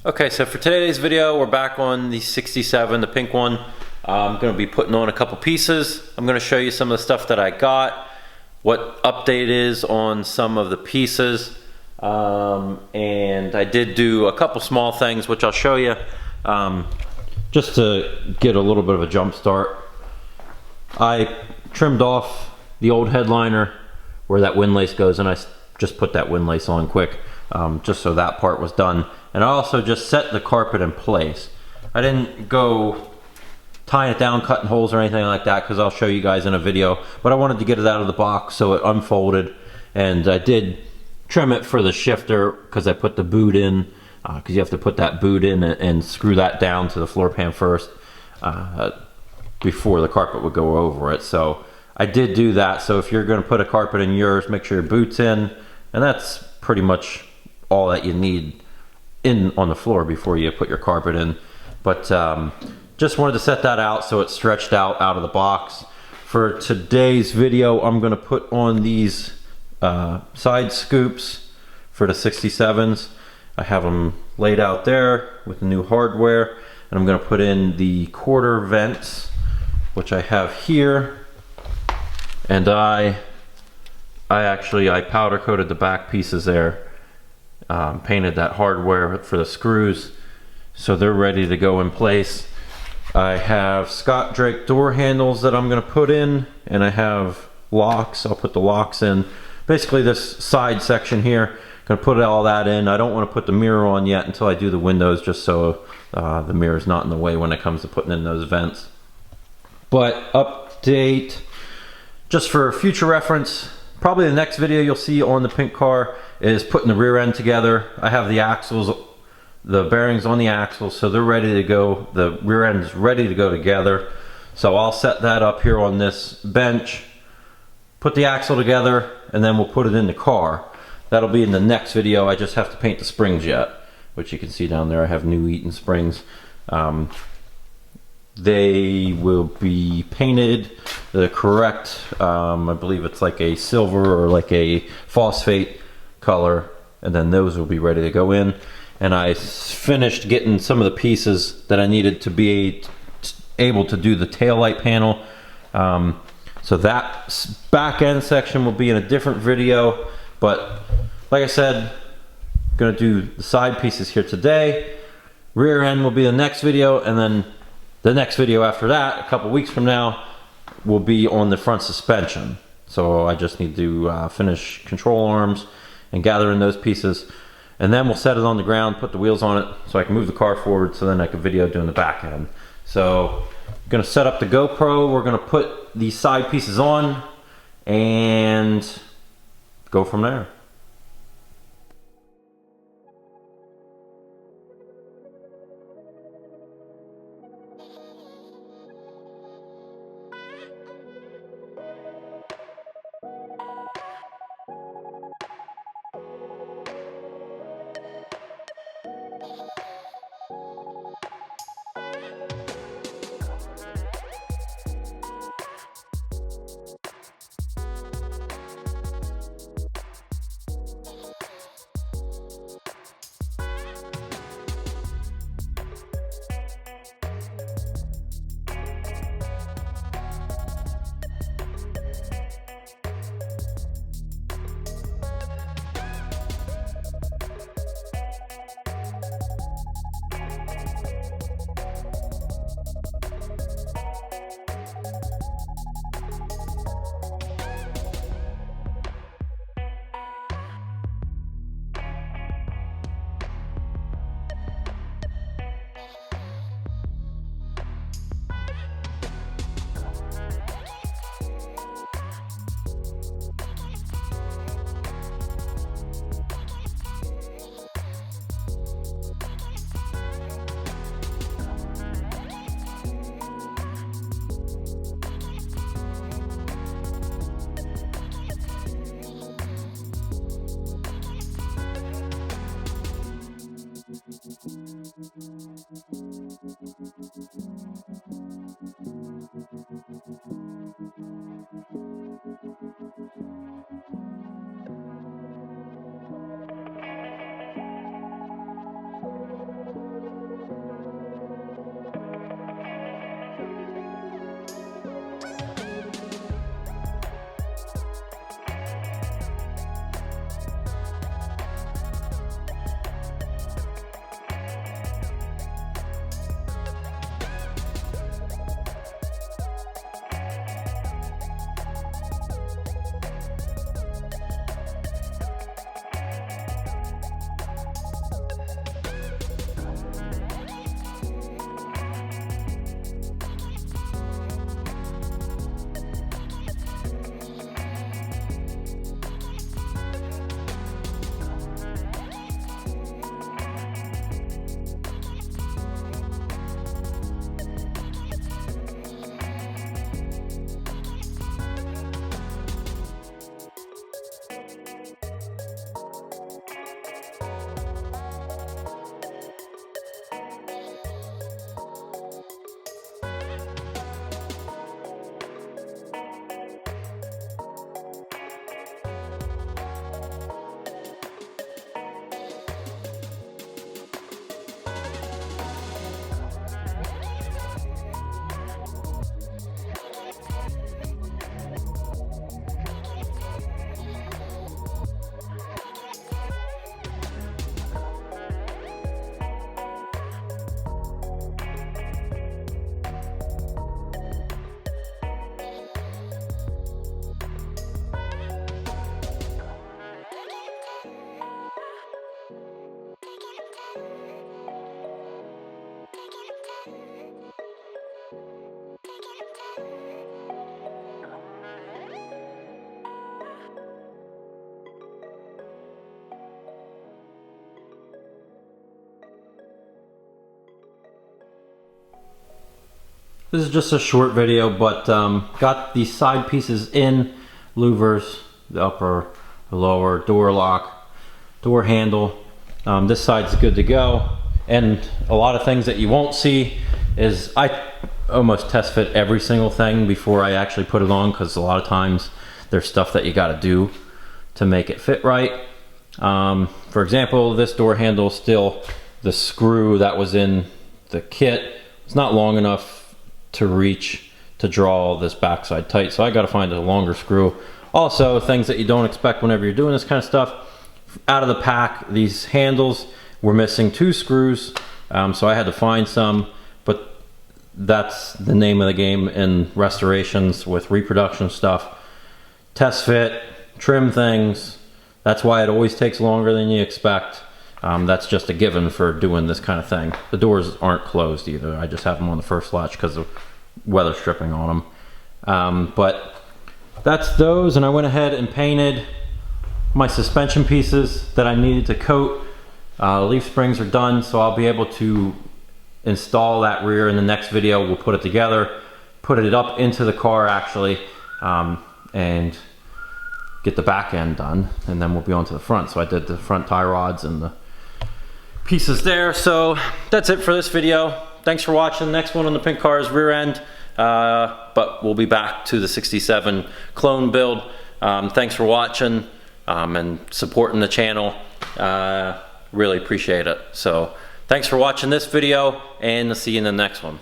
Okay, so for today's video, we're back on the 67, the pink one. I'm going to be putting on a couple pieces. I'm going to show you some of the stuff that I got, what update is on some of the pieces, and I did do a couple small things which I'll show you just to get a little bit of a jump start. I trimmed off the old headliner where that windlace goes, and I just put that windlace on quick just so that part was done. And I also just set the carpet in place. I didn't go tying it down, cutting holes or anything like that, because I'll show you guys in a video, but I wanted to get it out of the box so it unfolded. And I did trim it for the shifter because I put the boot in, because you have to put that boot in and screw that down to the floor pan first before the carpet would go over it. So I did do that. So if you're going to put a carpet in yours, make sure your boot's in, and that's pretty much all that you need in on the floor before you put your carpet in. But just wanted to set that out so it stretched out of the box. For today's video, I'm going to put on these side scoops for the 67s. I have them laid out there with the new hardware, and I'm going to put in the quarter vents, which I have here. And I powder coated the back pieces there, painted that hardware for the screws, so they're ready to go in place. I have Scott Drake door handles that I'm going to put in, and I have locks. I'll put the locks in. Basically this side section here, going to put all that in. I don't want to put the mirror on yet until I do the windows, just so the mirror's not in the way when it comes to putting in those vents. But update, just for future reference, probably the next video you'll see on the pink car is putting the rear end together. I have the axles, the bearings on the axles, so they're ready to go. The rear end is ready to go together. So I'll set that up here on this bench, put the axle together, and then we'll put it in the car. That'll be in the next video. I just have to paint the springs yet, which you can see down there. I have new Eaton springs. They will be painted the correct, I believe it's like a silver or like a phosphate color, and then those will be ready to go in. And I finished getting some of the pieces that I needed to be able to do the tail light panel. So that back end section will be in a different video, but like I said, I'm gonna do the side pieces here today. Rear end will be the next video, and then the next video after that, a couple weeks from now, will be on the front suspension. So I just need to finish control arms and gather in those pieces, and then we'll set it on the ground, put the wheels on it so I can move the car forward, so then I can video doing the back end. So I'm gonna set up the GoPro, we're gonna put these side pieces on and go from there. This is just a short video, but got these side pieces in, louvers, the upper, the lower, door lock, door handle. This side's good to go. And a lot of things that you won't see is I almost test fit every single thing before I actually put it on, because a lot of times there's stuff that you got to do to make it fit right. For example, this door handle, still the screw that was in the kit, it's not long enough to reach to draw this backside tight, so I got to find a longer screw. Also, things that you don't expect whenever you're doing this kind of stuff, out of the pack, these handles were missing 2 screws, so I had to find some, but that's the name of the game in restorations with reproduction stuff. Test fit, trim things, that's why it always takes longer than you expect. That's just a given for doing this kind of thing. The doors aren't closed either. I just have them on the first latch because of weather stripping on them. But that's those, and I went ahead and painted my suspension pieces that I needed to coat. Leaf springs are done, so I'll be able to install that rear in the next video. We'll put it together, put it up into the car actually, and get the back end done, and then we'll be on to the front. So I did the front tie rods and the pieces there. So that's it for this video. Thanks for watching. Next one on the pink car is rear end, but we'll be back to the 67 clone build. Thanks for watching and supporting the channel. Really appreciate it. So thanks for watching this video, and I'll see you in the next one.